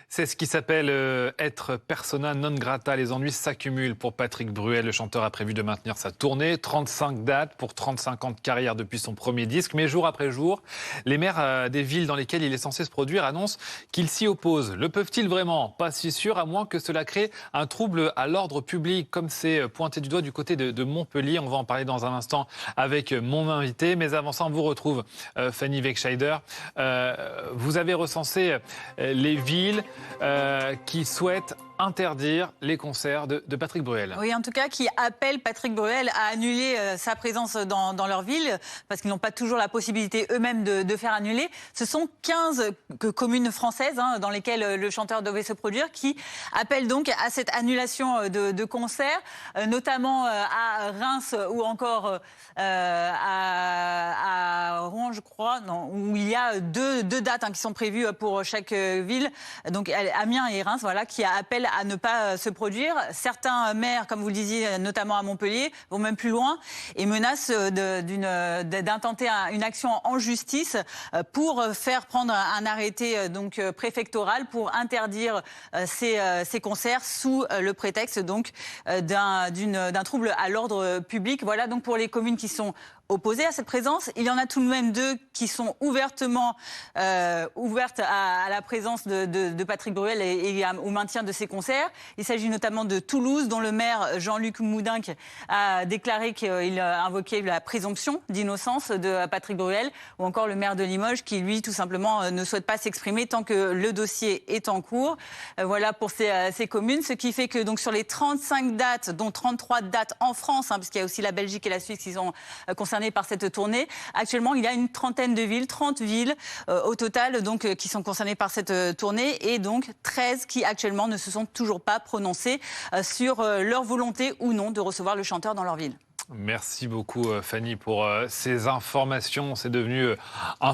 C'est ce qui s'appelle être persona non grata. Les ennuis s'accumulent pour Patrick Bruel. Le chanteur a prévu de maintenir sa tournée. 35 dates pour 35 ans de carrière depuis son premier disque. Mais jour après jour, les maires des villes dans lesquelles il est censé se produire annoncent qu'ils s'y opposent. Le peuvent-ils vraiment? Pas si sûr, à moins que cela crée un trouble à l'ordre public, comme c'est pointé du doigt du côté de Montpellier. On va en parler dans un instant avec mon invité. Mais avant ça, on vous retrouve, Fanny Wegscheider. Vous avez recensé les villes qui souhaitent interdire les concerts de Patrick Bruel. Oui, en tout cas, qui appellent Patrick Bruel à annuler sa présence dans leur ville, parce qu'ils n'ont pas toujours la possibilité eux-mêmes de faire annuler. Ce sont 15 communes françaises dans lesquelles le chanteur devait se produire, qui appellent donc à cette annulation de concerts, notamment à Reims ou encore à Rouen, je crois, où il y a deux dates qui sont prévues pour chaque ville, donc Amiens et Reims, voilà, qui appellent à ne pas se produire. Certains maires, comme vous le disiez, notamment à Montpellier, vont même plus loin et menacent d'intenter une action en justice pour faire prendre un arrêté donc préfectoral pour interdire ces concerts sous le prétexte donc d'un trouble à l'ordre public. Voilà donc pour les communes qui sont opposées à cette présence. Il y en a tout de même deux qui sont ouvertes à la présence de Patrick Bruel et au maintien de ces concerts. Il s'agit notamment de Toulouse, dont le maire Jean-Luc Moudenc a déclaré qu'il invoquait la présomption d'innocence de Patrick Bruel, ou encore le maire de Limoges qui, lui, tout simplement, ne souhaite pas s'exprimer tant que le dossier est en cours. Voilà pour ces communes, ce qui fait que donc sur les 35 dates, dont 33 dates en France, puisqu'il y a aussi la Belgique et la Suisse qui sont concernées par cette tournée. Actuellement, il y a une trentaine de villes, 30 villes au total, donc qui sont concernées par cette tournée, et donc 13 qui actuellement ne se sont toujours pas prononcées sur leur volonté ou non de recevoir le chanteur dans leur ville. Merci beaucoup, Fanny, pour ces informations. C'est devenu un